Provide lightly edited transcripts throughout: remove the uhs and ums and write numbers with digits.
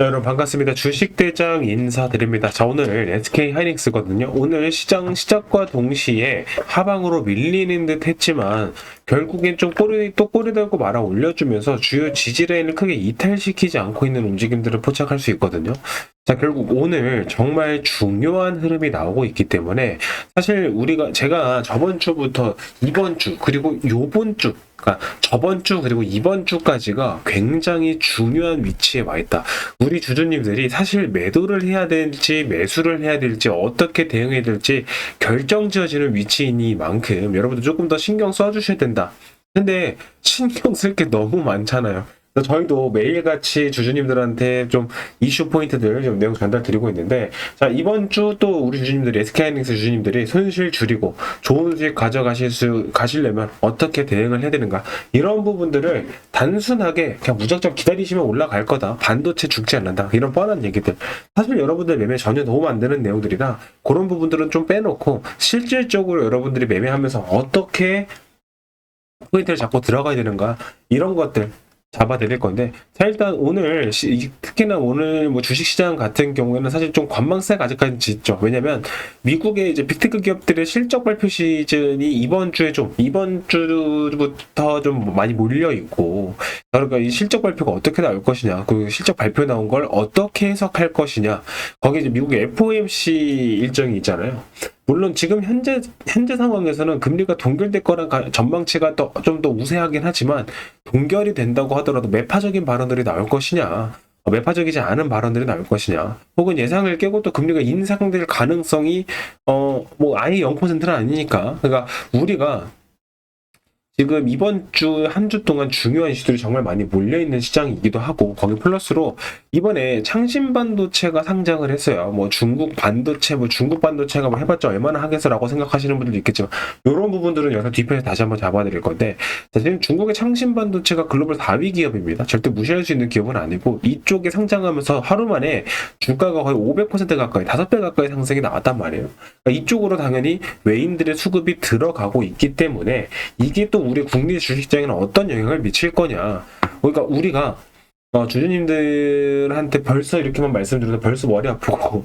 자, 여러분 반갑습니다. 주식대장 인사드립니다. 자, 오늘 SK 하이닉스거든요. 오늘 시장 시작과 동시에 하방으로 밀리는 듯 했지만 결국엔 좀 꼬리 달고 말아 올려주면서 주요 지지라인을 크게 이탈시키지 않고 있는 움직임들을 포착할 수 있거든요. 자, 결국 오늘 정말 중요한 흐름이 나오고 있기 때문에 사실 제가 저번 주부터 이번 주 그리고 요번 주 그러니까 저번 주 그리고 이번 주까지가 굉장히 중요한 위치에 와 있다. 우리 주주님들이 사실 매도를 해야 될지 매수를 해야 될지 어떻게 대응해야 될지 결정지어지는 위치이니만큼 여러분들 조금 더 신경 써주셔야 된다. 근데 신경 쓸 게 너무 많잖아요. 그래서 저희도 매일같이 주주님들한테 좀 이슈 포인트들 좀 내용 전달 드리고 있는데, 자, 이번 주 또 우리 주주님들이, SK하이닉스 주주님들이 손실 줄이고 좋은 수익 가시려면 어떻게 대응을 해야 되는가, 이런 부분들을 단순하게 그냥 무작정 기다리시면 올라갈 거다, 반도체 죽지 않는다, 이런 뻔한 얘기들, 사실 여러분들 매매 전혀 도움 안 되는 내용들이라 그런 부분들은 좀 빼놓고 실질적으로 여러분들이 매매하면서 어떻게 포인트를 잡고 들어가야 되는가, 이런 것들 잡아드릴 건데, 자, 일단 오늘 특히나 오늘 뭐 주식시장 같은 경우에는 사실 좀 관망세가 아직까지 짙죠. 왜냐면 미국의 이제 빅테크 기업들의 실적 발표 시즌이 이번 주부터 좀 많이 몰려 있고, 그러니까 이 실적 발표가 어떻게 나올 것이냐, 그 실적 발표 나온 걸 어떻게 해석할 것이냐, 거기에 이제 미국의 FOMC 일정이 있잖아요. 물론 지금 현재 상황에서는 금리가 동결될 거란 전망치가 좀 더 우세하긴 하지만, 동결이 된다고 하더라도 매파적인 발언들이 나올 것이냐, 매파적이지 않은 발언들이 나올 것이냐, 혹은 예상을 깨고 또 금리가 인상될 가능성이 뭐 아예 0%는 아니니까. 그러니까 우리가 지금 이번 주 한 주 동안 중요한 이슈들이 정말 많이 몰려있는 시장이기도 하고, 거기 플러스로 이번에 창신 반도체가 상장을 했어요. 뭐 중국 반도체가 뭐 해봤자 얼마나 하겠어라고 생각하시는 분들도 있겠지만, 이런 부분들은 여기서 뒤편에서 다시 한번 잡아드릴 건데, 지금 중국의 창신 반도체가 글로벌 4위 기업입니다. 절대 무시할 수 있는 기업은 아니고, 이쪽에 상장하면서 하루 만에 주가가 거의 500% 가까이, 5배 가까이 상승이 나왔단 말이에요. 그러니까 이쪽으로 당연히 외인들의 수급이 들어가고 있기 때문에 이게 또 우리 국내 주식시장에는 어떤 영향을 미칠 거냐. 그러니까 우리가 주주님들한테 벌써 이렇게만 말씀드려도 벌써 머리 아프고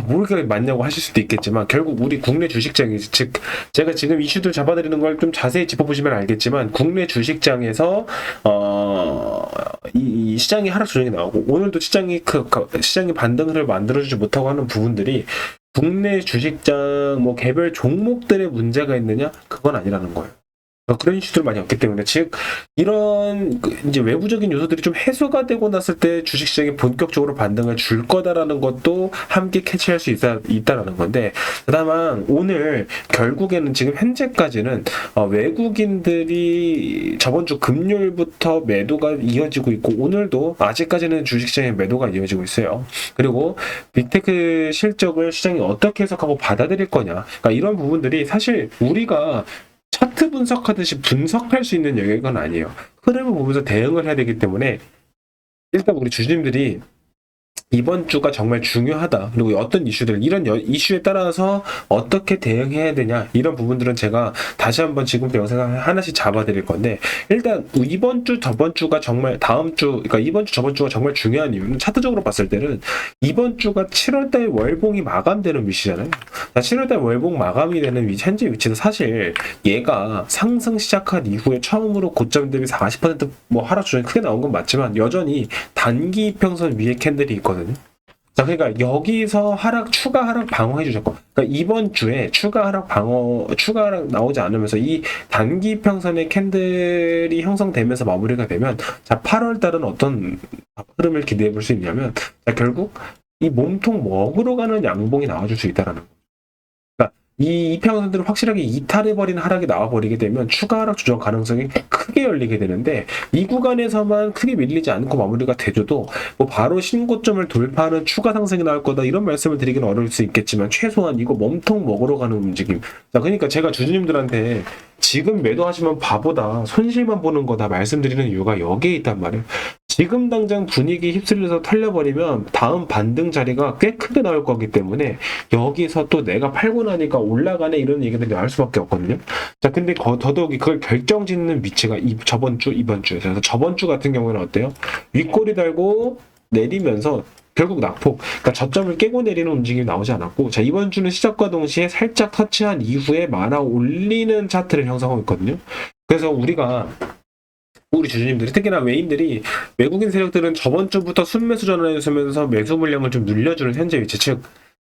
뭘 그렇게 맞냐고 하실 수도 있겠지만, 결국 우리 국내 주식장이, 즉 제가 지금 이슈들 잡아드리는 걸 좀 자세히 짚어보시면 알겠지만, 국내 주식장에서 이 시장이 하락 조정이 나오고 오늘도 시장이 반등을 만들어주지 못하고 하는 부분들이 국내 주식장 뭐 개별 종목들의 문제가 있느냐, 그건 아니라는 거예요. 그런 이슈들 많이 없기 때문에, 즉 이런 이제 외부적인 요소들이 좀 해소가 되고 났을 때 주식시장이 본격적으로 반등을 줄 거다라는 것도 함께 캐치할 수 있다라는 건데, 다만 오늘 결국에는 지금 현재까지는 외국인들이 저번 주 금요일부터 매도가 이어지고 있고, 오늘도 아직까지는 주식시장의 매도가 이어지고 있어요. 그리고 빅테크 실적을 시장이 어떻게 해석하고 받아들일 거냐, 그러니까 이런 부분들이 사실 우리가 차트 분석하듯이 분석할 수 있는 영역은 아니에요. 흐름을 보면서 대응을 해야 되기 때문에, 일단 우리 주주님들이 이번 주가 정말 중요하다, 그리고 어떤 이슈들, 이런 이슈에 따라서 어떻게 대응해야 되냐, 이런 부분들은 제가 다시 한번 지금부터 영상을 하나씩 잡아드릴 건데, 일단 이번 주 저번 주가 정말 그러니까 이번 주 저번 주가 정말 중요한 이유는, 차트적으로 봤을 때는 이번 주가 7월달 월봉이 마감되는 위치잖아요. 7월달 월봉 마감이 되는 현재 위치는 사실 얘가 상승 시작한 이후에 처음으로 고점 대비 40% 하락 조정이 크게 나온 건 맞지만, 여전히 단기 이평선 위에 캔들이 있거든요. 자, 그러니까 여기서 추가 하락 방어해 주셨고, 그러니까 이번 주에 추가 하락 나오지 않으면서 이 단기 이평선의 캔들이 형성되면서 마무리가 되면, 자, 8월 달은 어떤 흐름을 기대해 볼 수 있냐면, 자, 결국 이 몸통 먹으러 가는 양봉이 나와줄 수 있다라는 거예요. 이 이평선들을 확실하게 이탈해버린 하락이 나와버리게 되면 추가 하락 조정 가능성이 크게 열리게 되는데, 이 구간에서만 크게 밀리지 않고 마무리가 돼줘도 뭐 바로 신고점을 돌파하는 추가 상승이 나올 거다, 이런 말씀을 드리기는 어려울 수 있겠지만, 최소한 이거 몸통 먹으러 가는 움직임. 자, 그러니까 제가 주주님들한테 지금 매도하시면 바보다, 손실만 보는 거다 말씀드리는 이유가 여기에 있단 말이에요. 지금 당장 분위기 휩쓸려서 털려버리면 다음 반등 자리가 꽤 크게 나올 거기 때문에, 여기서 또 내가 팔고 나니까 올라가네, 이런 얘기들이 나올 수밖에 없거든요. 자, 근데 더더욱이 그걸 결정짓는 위치가 저번 주, 이번 주에서, 저번 주 같은 경우는 어때요? 윗꼬리 달고 내리면서 결국 낙폭, 그러니까 저점을 깨고 내리는 움직임이 나오지 않았고, 자, 이번 주는 시작과 동시에 살짝 터치한 이후에 많아 올리는 차트를 형성하고 있거든요. 그래서 우리 주주님들이, 특히나 외인들이, 외국인 세력들은 저번 주부터 순매수 전환해주면서 매수 물량을 좀 늘려주는 현재 위치, 즉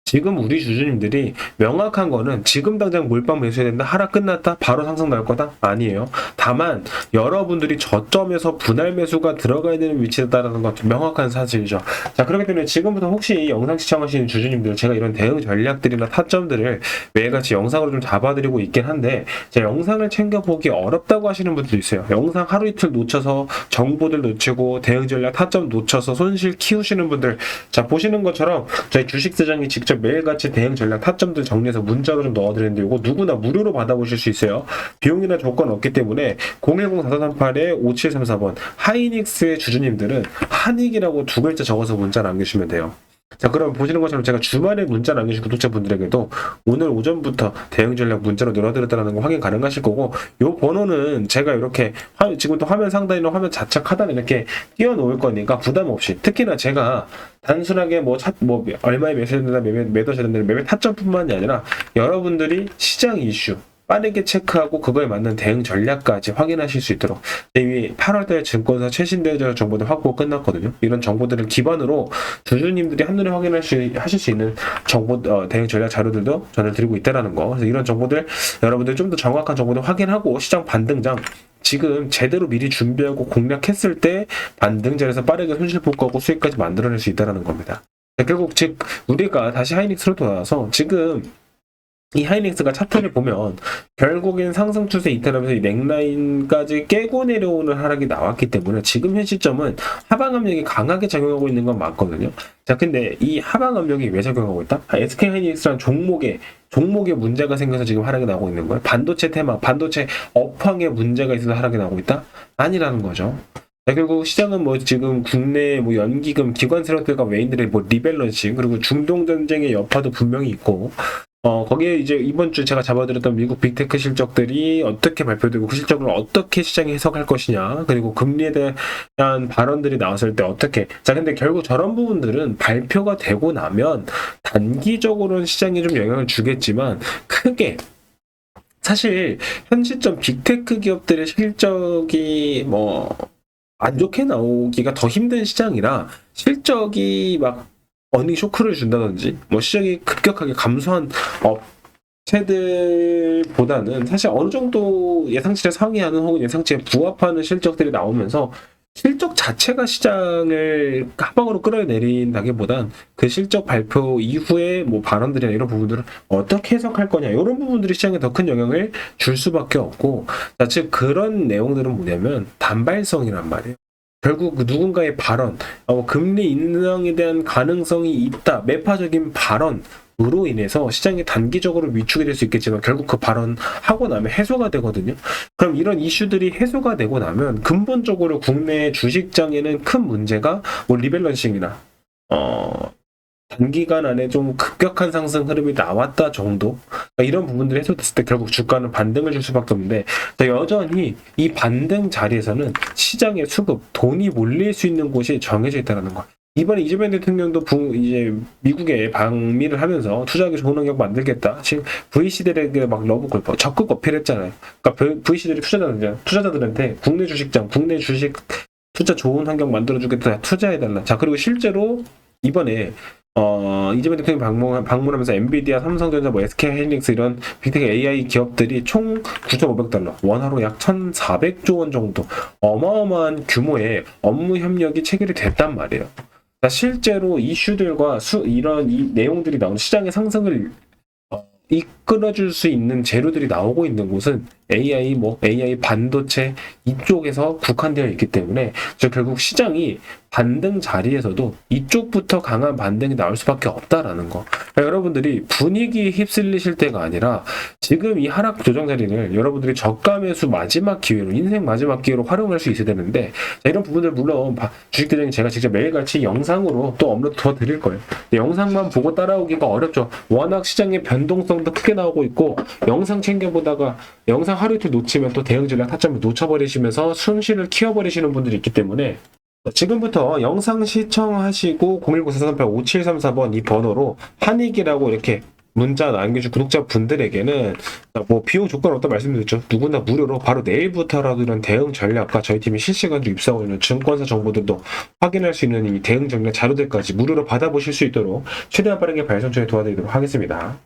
지금 우리 주주님들이 명확한 거는 지금 당장 몰빵 매수해야 된다, 하락 끝났다, 바로 상승 나올 거다? 아니에요. 다만 여러분들이 저점에서 분할 매수가 들어가야 되는 위치다라는 것 명확한 사실이죠. 자, 그렇기 때문에 지금부터 혹시 영상 시청하시는 주주님들, 제가 이런 대응 전략들이나 타점들을 매일같이 영상으로 좀 잡아드리고 있긴 한데, 제 영상을 챙겨보기 어렵다고 하시는 분들도 있어요. 영상 하루 이틀 놓쳐서 정보들 놓치고 대응 전략 타점 놓쳐서 손실 키우시는 분들, 자, 보시는 것처럼 저희 주식대장이 직접 매일같이 대응 전략 타점들 정리해서 문자로 좀 넣어드리는데, 이거 누구나 무료로 받아보실 수 있어요. 비용이나 조건 없기 때문에 010-4438-5734번 하이닉스의 주주님들은 한익이라고 두 글자 적어서 문자 남겨주시면 돼요. 자, 그럼 보시는 것처럼 제가 주말에 문자 남겨주신 구독자분들에게도 오늘 오전부터 대응 전략 문자로 늘어드렸다는 거 확인 가능하실 거고, 요 번호는 제가 이렇게 지금부터 화면 상단이나 화면 좌측 하단에 이렇게 띄워놓을 거니까 부담 없이, 특히나 제가 단순하게 얼마에 매수된다, 매도해야 된다, 매매 타점뿐만이 아니라 여러분들이 시장 이슈 빠르게 체크하고 그거에 맞는 대응 전략까지 확인하실 수 있도록, 이미 8월달 증권사 최신 대응 정보들 확보 끝났거든요. 이런 정보들을 기반으로 주주님들이 한눈에 하실 수 있는 정보, 대응 전략 자료들도 전해드리고 있다는 거. 그래서 이런 정보들 여러분들 좀 더 정확한 정보들 확인하고, 시장 반등장 지금 제대로 미리 준비하고 공략했을 때 반등자리에서 빠르게 손실 복구하고 수익까지 만들어낼 수 있다는 겁니다. 결국 즉 우리가 다시 하이닉스로 돌아와서, 지금 이 하이닉스가 차트를 보면 결국엔 상승 추세 이탈하면서 이 넥라인까지 깨고 내려오는 하락이 나왔기 때문에 지금 현 시점은 하방 압력이 강하게 작용하고 있는 건 맞거든요. 자, 근데 이 하방 압력이 왜 작용하고 있다? SK 하이닉스라는 종목에 문제가 생겨서 지금 하락이 나오고 있는 거예요. 반도체 테마, 반도체 업황에 문제가 있어서 하락이 나오고 있다? 아니라는 거죠. 자, 결국 시장은 지금 국내 연기금, 기관 세력들과 외인들의 리밸런싱, 그리고 중동 전쟁의 여파도 분명히 있고, 거기에 이제 이번 주 제가 잡아드렸던 미국 빅테크 실적들이 어떻게 발표되고 그 실적을 어떻게 시장이 해석할 것이냐, 그리고 금리에 대한 발언들이 나왔을 때 어떻게. 자, 근데 결국 저런 부분들은 발표가 되고 나면 단기적으로는 시장에 좀 영향을 주겠지만, 크게 사실 현 시점 빅테크 기업들의 실적이 안 좋게 나오기가 더 힘든 시장이라, 실적이 어닝 쇼크를 준다든지 시장이 급격하게 감소한 업체들보다는 사실 어느 정도 예상치를 상회하는 혹은 예상치에 부합하는 실적들이 나오면서 실적 자체가 시장을 하방으로 끌어내린다기보단 그 실적 발표 이후에 발언들이나 이런 부분들을 어떻게 해석할 거냐, 이런 부분들이 시장에 더 큰 영향을 줄 수밖에 없고, 즉 그런 내용들은 뭐냐면 단발성이란 말이에요. 결국 누군가의 발언, 금리 인상에 대한 가능성이 있다, 매파적인 발언으로 인해서 시장이 단기적으로 위축이 될 수 있겠지만 결국 그 발언 하고 나면 해소가 되거든요. 그럼 이런 이슈들이 해소가 되고 나면 근본적으로 국내 주식장에는 큰 문제가 리밸런싱이나 단기간 안에 좀 급격한 상승 흐름이 나왔다 정도, 이런 부분들이 해소됐을 때 결국 주가는 반등을 줄 수밖에 없는데, 여전히 이 반등 자리에서는 시장의 수급, 돈이 몰릴 수 있는 곳이 정해져 있다는 거. 이번에 이재명 대통령도 이제 미국에 방미를 하면서 투자하기 좋은 환경 만들겠다, 지금 VC들에게 러브 골퍼 적극 어필했잖아요. 그러니까 VC들이 투자자들한테 국내 주식장, 국내 주식 투자 좋은 환경 만들어주겠다, 투자해달라. 자, 그리고 실제로 이번에 이재명 대통령이 방문하면서 엔비디아, 삼성전자, SK 하이닉스 이런 빅테크 AI 기업들이 총 $9,500, 원화로 약 1,400조 원 정도 어마어마한 규모의 업무 협력이 체결이 됐단 말이에요. 실제로 이슈들과 이런 이 내용들이 나오는 시장의 상승을 이끌어줄 수 있는 재료들이 나오고 있는 곳은 AI 반도체 이쪽에서 국한되어 있기 때문에 결국 시장이 반등 자리에서도 이쪽부터 강한 반등이 나올 수밖에 없다라는 거. 그러니까 여러분들이 분위기에 휩쓸리실 때가 아니라 지금 이 하락 조정 자리를 여러분들이 저가 매수 마지막 기회로, 인생 마지막 기회로 활용할 수 있어야 되는데, 이런 부분들 물론 주식대장이 제가 직접 매일같이 영상으로 또 업로드 더 드릴 거예요. 영상만 보고 따라오기가 어렵죠. 워낙 시장의 변동성도 크게 나오고 있고, 영상 챙겨보다가 영상 하루 이틀 놓치면 또 대응 전략 타점을 놓쳐버리시면서 손실을 키워버리시는 분들이 있기 때문에 지금부터 영상 시청하시고 010-4338-5734번 이 번호로 한익이라고 이렇게 문자 남겨준 구독자분들에게는 뭐 비용 조건 어떤 말씀드렸죠. 누구나 무료로 바로 내일부터라도 이런 대응 전략과 저희 팀이 실시간으로 입수하고 있는 증권사 정보들도 확인할 수 있는 이 대응 전략 자료들까지 무료로 받아보실 수 있도록 최대한 빠르게 발송 중에 도와드리도록 하겠습니다.